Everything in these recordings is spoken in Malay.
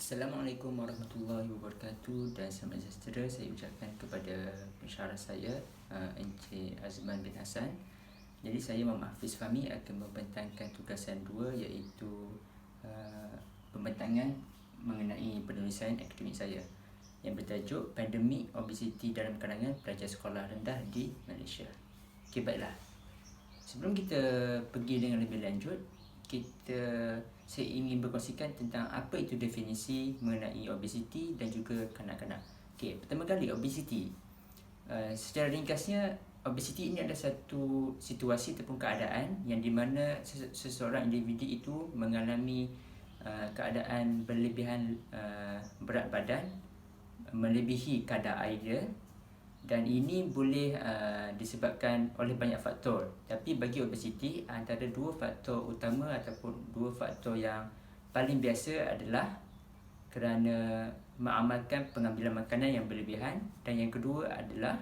Assalamualaikum warahmatullahi wabarakatuh dan selamat sejahtera saya ucapkan kepada pensyarah saya Encik Azman bin Hassan. Jadi saya Muhammad Hafiz Fahmi akan membentangkan tugasan 2 iaitu pembentangan mengenai penulisan akademik saya yang bertajuk Pandemik Obesiti dalam kalangan pelajar sekolah rendah di Malaysia. Okey, baiklah. Sebelum kita pergi dengan lebih lanjut, saya ingin berkongsikan tentang apa itu definisi mengenai obesiti dan juga kanak-kanak. Okey, pertama kali obesiti. Secara ringkasnya, obesiti ini adalah satu situasi ataupun keadaan yang di mana seseorang individu itu mengalami keadaan berlebihan berat badan melebihi kadar ideal, dan ini boleh disebabkan oleh banyak faktor. Tapi bagi obesiti, antara dua faktor utama ataupun dua faktor yang paling biasa adalah kerana mengamalkan pengambilan makanan yang berlebihan, dan yang kedua adalah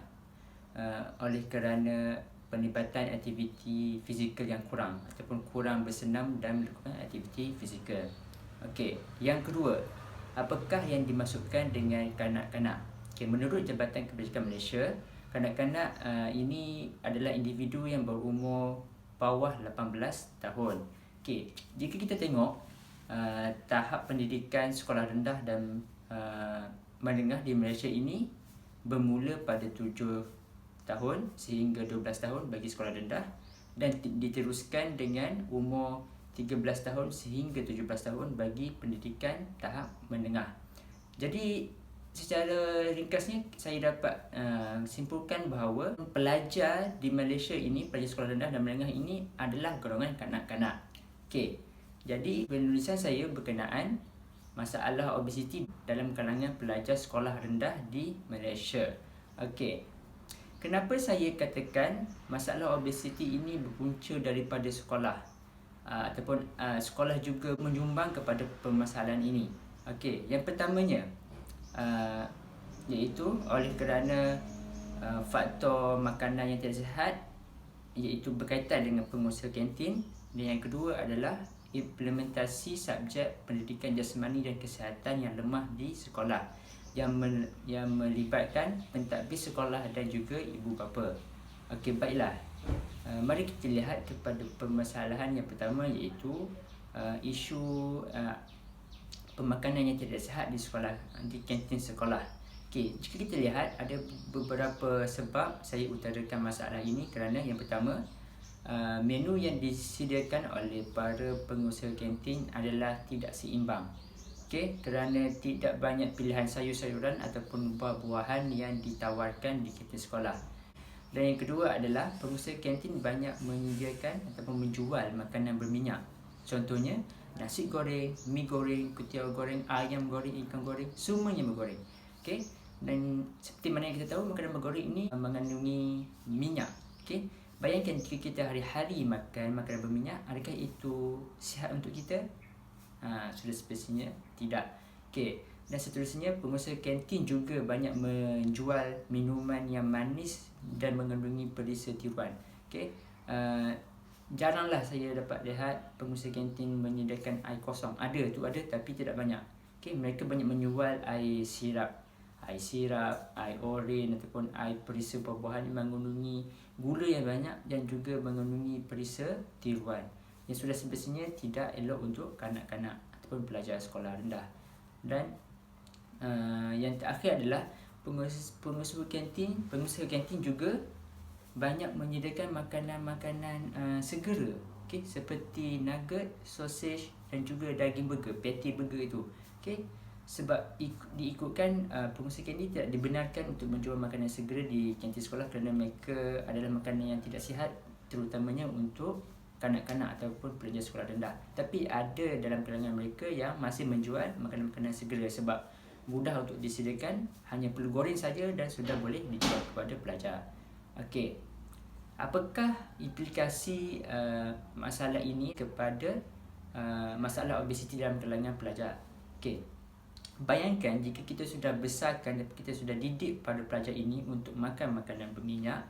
oleh kerana penlibatan aktiviti fizikal yang kurang ataupun kurang bersenam dan melakukan aktiviti fizikal. Okey, yang kedua, apakah yang dimaksudkan dengan kanak-kanak? Okay, menurut Jabatan Kebajikan Malaysia, kanak-kanak ini adalah individu yang berumur bawah 18 tahun. Okay, jika kita tengok tahap pendidikan sekolah rendah dan menengah di Malaysia ini bermula pada 7 tahun sehingga 12 tahun bagi sekolah rendah, dan diteruskan dengan umur 13 tahun sehingga 17 tahun bagi pendidikan tahap menengah. Jadi secara ringkasnya saya dapat simpulkan bahawa pelajar di Malaysia ini, pelajar sekolah rendah dan menengah ini adalah golongan kanak-kanak. Okey, jadi penulisan saya berkenaan masalah obesiti dalam kalangan pelajar sekolah rendah di Malaysia. Okey, kenapa saya katakan masalah obesiti ini berpunca daripada sekolah ataupun sekolah juga menyumbang kepada permasalahan ini? Okey, yang pertamanya iaitu oleh kerana faktor makanan yang tidak sihat, iaitu berkaitan dengan pengusaha kantin, dan yang kedua adalah implementasi subjek pendidikan jasmani dan kesihatan yang lemah di sekolah yang melibatkan pentadbir sekolah dan juga ibu bapa. Okey, baiklah. Mari kita lihat kepada permasalahan yang pertama, iaitu isu pemakanan yang tidak sihat di sekolah, di kantin sekolah. Okey, jika kita lihat ada beberapa sebab saya utarakan masalah ini, kerana yang pertama, menu yang disediakan oleh para pengusaha kantin adalah tidak seimbang. Okey, kerana tidak banyak pilihan sayur-sayuran ataupun buah-buahan yang ditawarkan di kantin sekolah. Dan yang kedua adalah pengusaha kantin banyak menyediakan ataupun menjual makanan berminyak. Contohnya nasi goreng, mi goreng, kuih goreng, ayam goreng, ikan goreng, semuanya bergoreng. Okey, dan seperti mana yang kita tahu, makanan bergoreng ini mengandungi minyak. Okey, bayangkan jika kita hari-hari makan makanan berminyak, adakah itu sihat untuk kita? Sudah spesiesnya tidak. Okey, dan seterusnya, pengusaha kantin juga banyak menjual minuman yang manis dan mengandungi perisa tiruan. Okey, jaranglah saya dapat lihat pengusaha kantin menyediakan air kosong. Ada tapi tidak banyak. Okey, mereka banyak menjual air sirap, air oren ataupun air perisa buah-buahan yang mengandungi gula yang banyak dan juga mengandungi perisa tiruan, yang sudah semestinya tidak elok untuk kanak-kanak ataupun pelajar sekolah rendah. Dan yang terakhir adalah pengusaha kantin juga banyak menyediakan makanan-makanan segera, okay, seperti nugget, sausage dan juga daging burger, patty burger itu. Okay, sebab diikutkan pengusaha kantin tidak dibenarkan untuk menjual makanan segera di kantin sekolah kerana mereka adalah makanan yang tidak sihat, terutamanya untuk kanak-kanak ataupun pelajar sekolah rendah. Tapi ada dalam kalangan mereka yang masih menjual makanan-makanan segera sebab mudah untuk disediakan, hanya perlu goreng saja dan sudah boleh dijual kepada pelajar. Okey, apakah implikasi masalah ini kepada masalah obesiti dalam kalangan pelajar? Okey, bayangkan jika kita sudah besarkan dan kita sudah didik pada pelajar ini untuk makan makanan berminyak,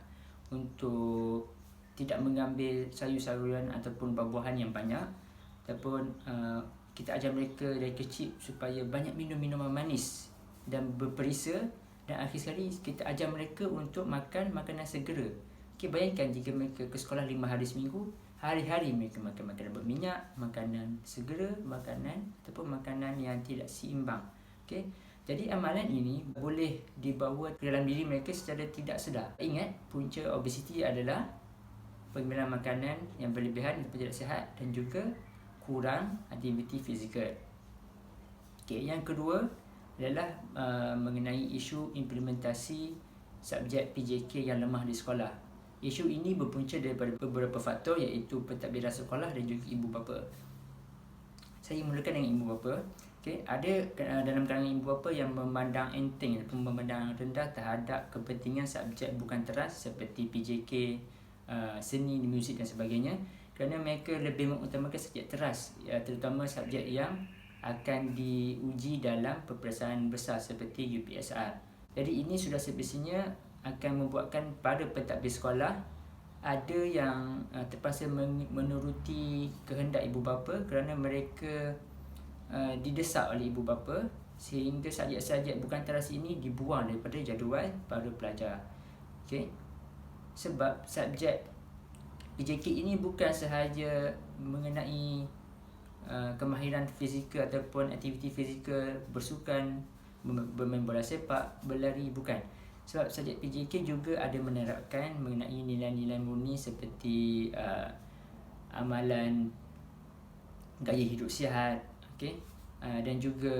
untuk tidak mengambil sayur-sayuran ataupun buah-buahan yang banyak, ataupun kita ajar mereka dari kecil supaya banyak minum minuman manis dan berperisa, dan akhir sekali kita ajar mereka untuk makan makanan segera. Okay, bayangkan jika mereka ke sekolah 5 hari seminggu, hari-hari mereka makan makanan berminyak, makanan segera, makanan ataupun makanan yang tidak seimbang. Okay? Jadi amalan ini boleh dibawa ke dalam diri mereka secara tidak sedar. Ingat, punca obesiti adalah pengambilan makanan yang berlebihan ataupun tidak sihat dan juga kurang aktiviti fizikal. Okay, yang kedua adalah mengenai isu implementasi subjek PJK yang lemah di sekolah. Isu ini berpunca daripada beberapa faktor, iaitu pentadbiran sekolah dan juga ibu bapa. Saya mulakan dengan ibu bapa. Okay, ada dalam kalangan ibu bapa yang memandang enteng ataupun memandang rendah terhadap kepentingan subjek bukan teras seperti PJK, seni, muzik dan sebagainya, kerana mereka lebih mengutamakan subjek teras, terutama subjek yang akan diuji dalam peperiksaan besar seperti UPSR. Jadi ini sudah semestinya akan membuatkan para pentadbir sekolah ada yang terpaksa menuruti kehendak ibu bapa kerana mereka didesak oleh ibu bapa sehingga subjek-subjek bukan teras ini dibuang daripada jadual para pelajar. Okay? Sebab subjek PJK ini bukan sahaja mengenai kemahiran fizikal ataupun aktiviti fizikal, bersukan, bermain bola sepak, berlari, bukan. Sebab subjek PJK juga ada menerapkan mengenai nilai-nilai murni seperti amalan gaya hidup sihat, okay? Dan juga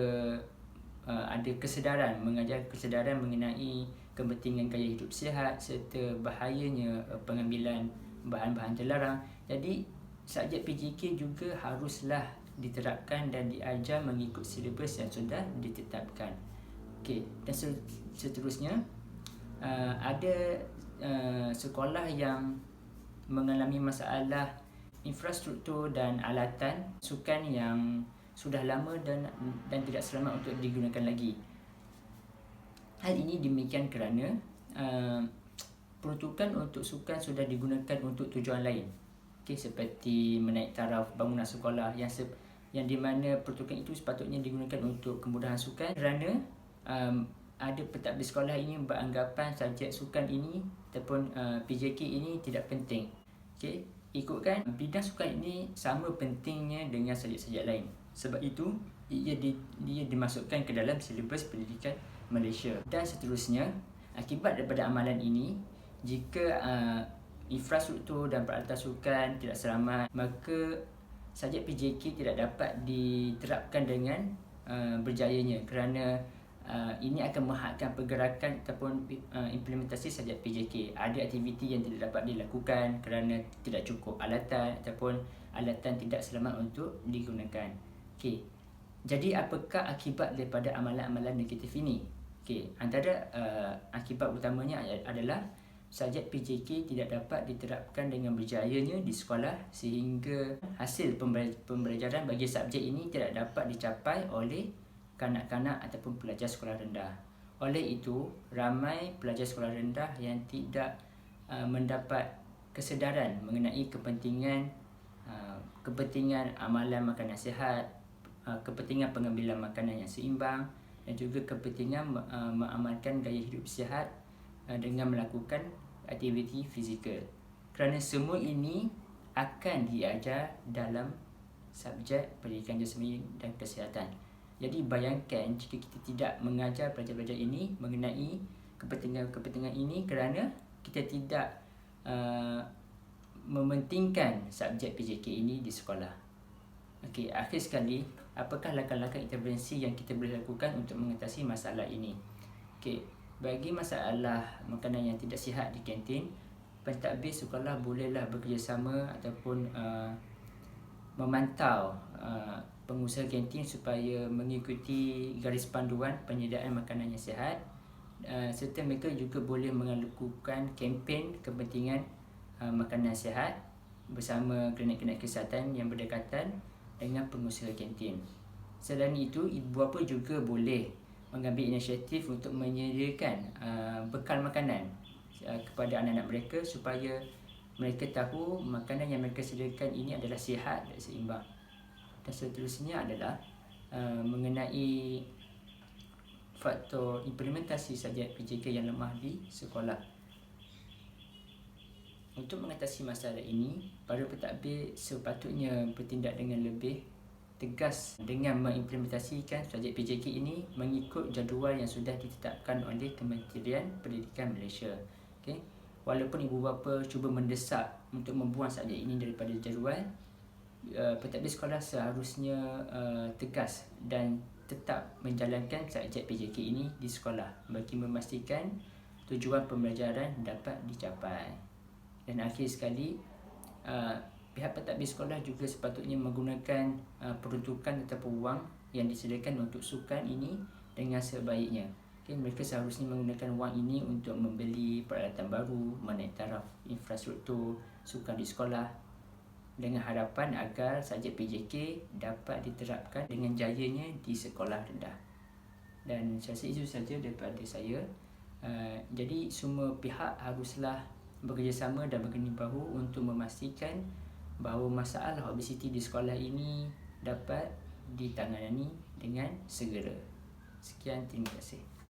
ada kesedaran, mengajar kesedaran mengenai kepentingan gaya hidup sihat serta bahayanya pengambilan bahan-bahan terlarang. Jadi subjek PJK juga haruslah diterapkan dan diajar mengikut silibus yang sudah ditetapkan. Okay. Dan seterusnya, ada sekolah yang mengalami masalah infrastruktur dan alatan sukan yang sudah lama dan tidak selamat untuk digunakan lagi. Hal ini demikian kerana peruntukan untuk sukan sudah digunakan untuk tujuan lain. Okay, seperti menaik taraf bangunan sekolah yang di mana peruntukan itu sepatutnya digunakan untuk kemudahan sukan, kerana ada pentadbir sekolah ini beranggapan subjek sukan ini ataupun PJK ini tidak penting. Okay, ikutkan bidang sukan ini sama pentingnya dengan subjek-subjek lain. Sebab itu ia dimasukkan ke dalam silibus pendidikan Malaysia. Dan seterusnya, akibat daripada amalan ini, jika infrastruktur dan peralatan sukan tidak selamat, maka subjek PJK tidak dapat diterapkan dengan berjayanya, kerana ini akan menghadkan pergerakan ataupun implementasi subjek PJK. Ada aktiviti yang tidak dapat dilakukan kerana tidak cukup alatan ataupun alatan tidak selamat untuk digunakan. Okay. Jadi apakah akibat daripada amalan-amalan negatif ini? Okay. Antara akibat utamanya adalah subjek PJK tidak dapat diterapkan dengan berjayanya di sekolah, sehingga hasil pembelajaran bagi subjek ini tidak dapat dicapai oleh kanak-kanak ataupun pelajar sekolah rendah. Oleh itu, ramai pelajar sekolah rendah yang tidak mendapat kesedaran mengenai kepentingan amalan makanan sihat, kepentingan pengambilan makanan yang seimbang dan juga kepentingan mengamalkan gaya hidup sihat dengan melakukan aktiviti fizikal. Kerana semua ini akan diajar dalam subjek pendidikan jasmani dan kesihatan. Jadi bayangkan jika kita tidak mengajar pelajar-pelajar ini mengenai kepentingan ini, kerana kita tidak mementingkan subjek PJK ini di sekolah. Okey, akhir sekali, apakah langkah-langkah intervensi yang kita boleh lakukan untuk mengatasi masalah ini? Okey, bagi masalah makanan yang tidak sihat di kantin, pentadbir sekolah bolehlah bekerjasama ataupun memantau pengusaha kantin supaya mengikuti garis panduan penyediaan makanan yang sihat, serta mereka juga boleh melakukan kempen kepentingan makanan sihat bersama klinik-klinik kesihatan yang berdekatan dengan pengusaha kantin. Selain itu, ibu bapa juga boleh mengambil inisiatif untuk menyediakan bekal makanan kepada anak-anak mereka supaya mereka tahu makanan yang mereka sediakan ini adalah sihat dan seimbang. Dan seterusnya adalah mengenai faktor implementasi subjek PJK yang lemah di sekolah. Untuk mengatasi masalah ini, para pentadbir sepatutnya bertindak dengan lebih tegas dengan mengimplementasikan subjek PJK ini mengikut jadual yang sudah ditetapkan oleh Kementerian Pendidikan Malaysia. Okay? Walaupun ibu bapa cuba mendesak untuk membuang subjek ini daripada jadual, pentadbir sekolah seharusnya tegas dan tetap menjalankan subjek PJK ini di sekolah bagi memastikan tujuan pembelajaran dapat dicapai. Dan akhir sekali, pihak pentadbir sekolah juga sepatutnya menggunakan peruntukan ataupun wang yang disediakan untuk sukan ini dengan sebaiknya. Okay, mereka seharusnya menggunakan wang ini untuk membeli peralatan baru, menaik taraf infrastruktur sukan di sekolah dengan harapan agar subjek PJK dapat diterapkan dengan jayanya di sekolah rendah. Dan saya rasa itu saja daripada saya. Jadi semua pihak haruslah bekerjasama dan berganding bahu untuk memastikan bahawa masalah obesiti di sekolah ini dapat ditangani dengan segera. Sekian, terima kasih.